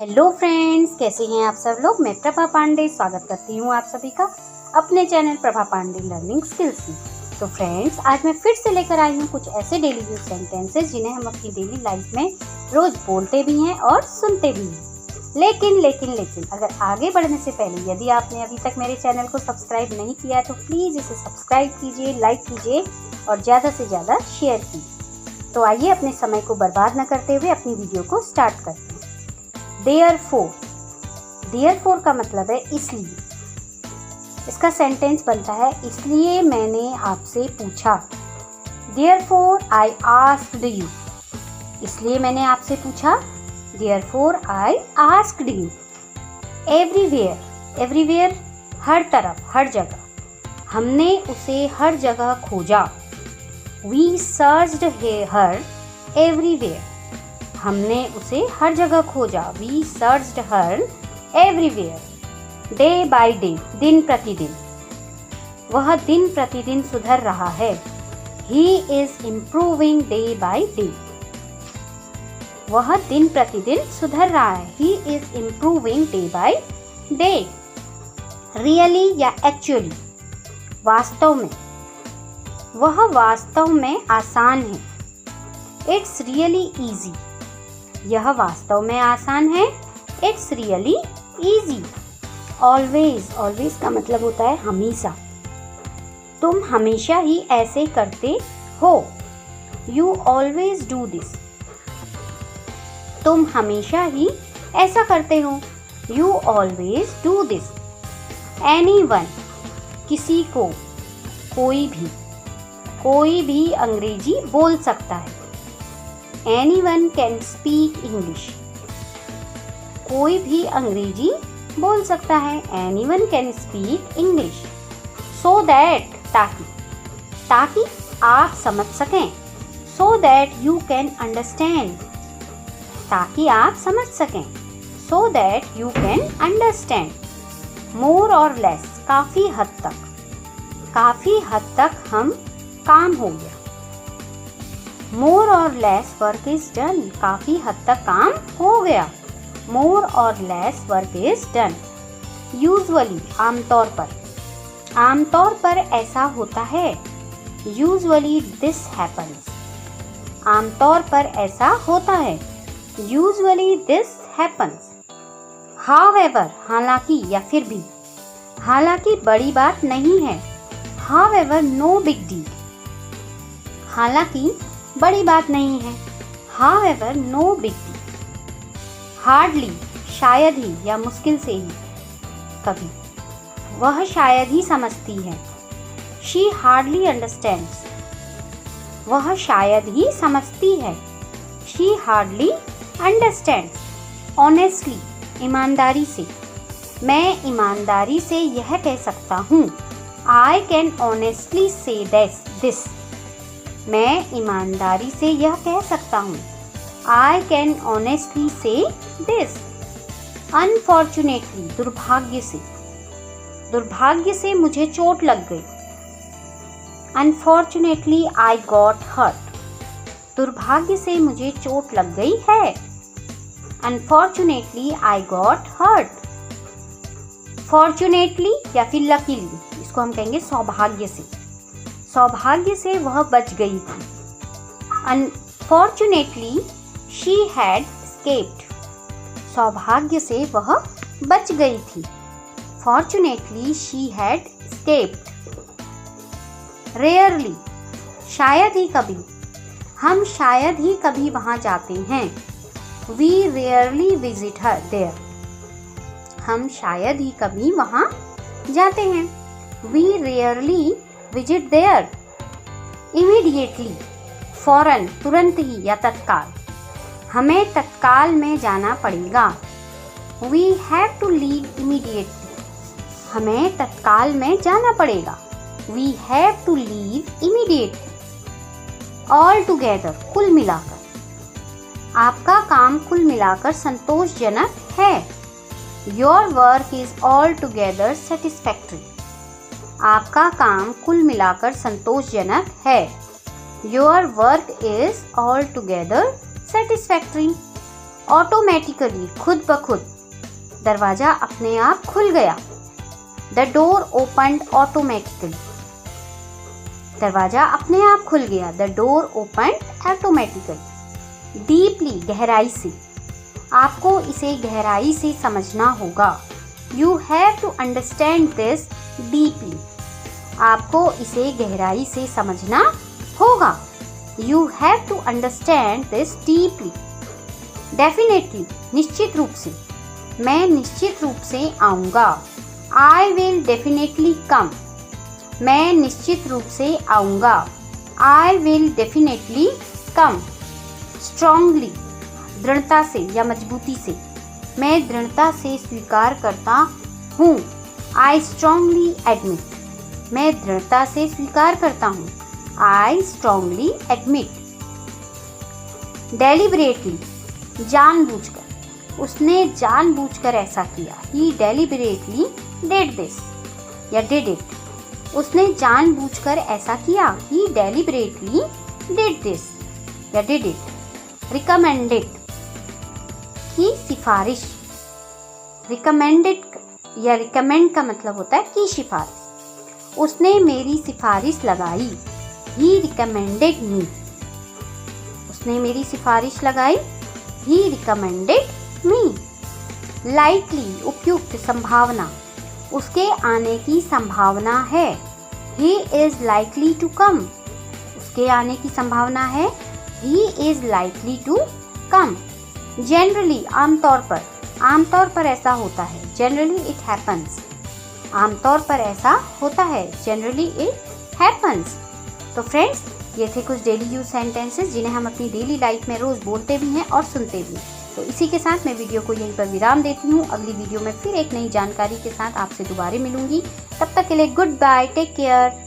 Hello friends, कैसे हैं आप सब लोग। मैं प्रभा पांडे स्वागत करती हूँ आप सभी का अपने channel Prabha Pandey learning skills में। तो फ्रेंड्स, आज मैं फिर से लेकर आई हूँ कुछ ऐसे डेली यूज सेंटेंसेस जिन्हें हम अपनी डेली लाइफ में रोज बोलते भी हैं और सुनते भी हैं। लेकिन अगर आगे बढ़ने से पहले यदि आपने अभी तक मेरे चैनल को सब्सक्राइब नहीं किया है तो प्लीज़ इसे सब्सक्राइब कीजिए, लाइक कीजिए और ज़्यादा से ज़्यादा शेयर कीजिए। तो आइए अपने समय को बर्बाद न करते हुए अपनी वीडियो को स्टार्ट करते हैं। देयरफॉर का मतलब है इसलिए। इसका सेंटेंस बनता है इसलिए मैंने आपसे पूछा। Therefore I asked you. इसलिए मैंने आपसे पूछा। Therefore I asked you. Everywhere हर तरफ, हर जगह। हमने उसे हर जगह खोजा। वी सर्च्ड हर एवरीवेयर। हमने उसे हर जगह खोजा। वी सर्च्ड हर एवरीवेयर। डे बाय डे, दिन प्रतिदिन। वह दिन प्रतिदिन सुधर रहा है। He is improving day by day. वह दिन प्रतिदिन सुधर रहा है। He is improving day by day. Really या एक्चुअली, वास्तव में। वह वास्तव में आसान है। It's really easy. यह वास्तव में आसान है। It's really easy. ऑलवेज का मतलब होता है हमेशा। तुम हमेशा ही ऐसे करते हो। You always do this. तुम हमेशा ही ऐसा करते हो। You always do this. Anyone, किसी को, कोई भी अंग्रेजी बोल सकता है। Anyone can speak English. कोई भी अंग्रेजी बोल सकता है। Anyone can speak English. So that, ताकि आप समझ सकें। So that you can understand. ताकि आप समझ सकें। So that you can understand. More or less, काफ़ी हद तक हम काम हो गया। मोर और लेस वर्क इज डन। काफ़ी हद तक काम हो गया। मोर और lace work is done. Usually, आमतौर पर ऐसा होता है। Usually this happens. आमतौर पर ऐसा होता है। Usually this happens. हाउएवर, हालांकि या फिर भी। हालांकि बड़ी बात नहीं है। However no big deal. हालांकि बड़ी बात नहीं है। However, no big deal. Hardly, शायद ही या मुश्किल से ही, कभी। वह शायद ही समझती है। She hardly understands. वह शायद ही समझती है। She hardly understands. Honestly, ईमानदारी से। मैं ईमानदारी से यह कह सकता हूँ। I can honestly say this. मैं ईमानदारी से यह कह सकता हूँ। I can honestly say this. Unfortunately, दुर्भाग्य से मुझे चोट लग गई। Unfortunately, I got hurt. दुर्भाग्य से मुझे चोट लग गई है। Unfortunately, I got hurt. Fortunately या फिर luckily, इसको हम कहेंगे सौभाग्य से वह बच गई थी। Unfortunately, she had escaped. सौभाग्य से वह बच गई थी। Fortunately, she had escaped. Rarely, शायद ही कभी। हम शायद ही कभी वहाँ जाते हैं। We rarely visit her there. हम शायद ही कभी वहाँ जाते हैं। We rarely visit there. Immediately, फौरन, तुरंत ही या तत्काल। हमें तत्काल में जाना पड़ेगा। We have to leave immediately. हमें तत्काल में जाना पड़ेगा। We have to leave immediately. All together, कुल मिलाकर। आपका काम कुल मिलाकर संतोषजनक है। Your work is altogether satisfactory. आपका काम कुल मिलाकर संतोषजनक है। Your work is altogether satisfactory. Automatically खुद ब खुद, दरवाजा अपने आप खुल गया। द डोर ओपन्ड ऑटोमेटिकली, दरवाजा अपने आप खुल गया। The door opened automatically. Deeply, गहराई से, आपको इसे गहराई से समझना होगा। You have to understand this deeply, आपको इसे गहराई से समझना होगा। You have to understand this deeply. Definitely, निश्चित रूप से, मैं निश्चित रूप से आऊँगा। आई विल डेफिनेटली कम, मैं निश्चित रूप से आऊँगा। I will definitely come. Strongly, दृढ़ता से या मजबूती से, मैं दृढ़ता से स्वीकार करता हूँ। आई स्ट्रांगली एडमिट, मैं दृढ़ता से स्वीकार करता हूँ। I strongly admit. डेलिबरेटली, जानबूझकर, उसने जानबूझकर ऐसा किया। ही डेलिबरेटली डिड दिस या डिड इट, उसने जानबूझकर ऐसा किया। ही डेलिबरेटली डिड दिस या डिड इट। रिकमेंडेड, की सिफारिश। रिकमेंडेड या रिकमेंड का मतलब होता है की सिफारिश। उसने मेरी सिफारिश लगाई। ही रिकमेंडेड मी, उसने मेरी सिफारिश लगाई। ही रिकमेंडेड मी। लाइकली, उपयुक्त, संभावना, उसके आने की संभावना है। He is likely to come, उसके आने की संभावना है। He is likely to come. Generally, आमतौर पर, आमतौर पर ऐसा होता है। जनरली इट हैपन्स, आमतौर पर ऐसा होता है। Generally it happens. तो फ्रेंड्स, ये थे कुछ डेली यूज सेंटेंसेस जिन्हें हम अपनी डेली लाइफ में रोज़ बोलते भी हैं और सुनते भी। तो इसी के साथ मैं वीडियो को यहीं पर विराम देती हूँ। अगली वीडियो में फिर एक नई जानकारी के साथ आपसे दोबारा मिलूंगी। तब तक के लिए गुड बाय, टेक केयर।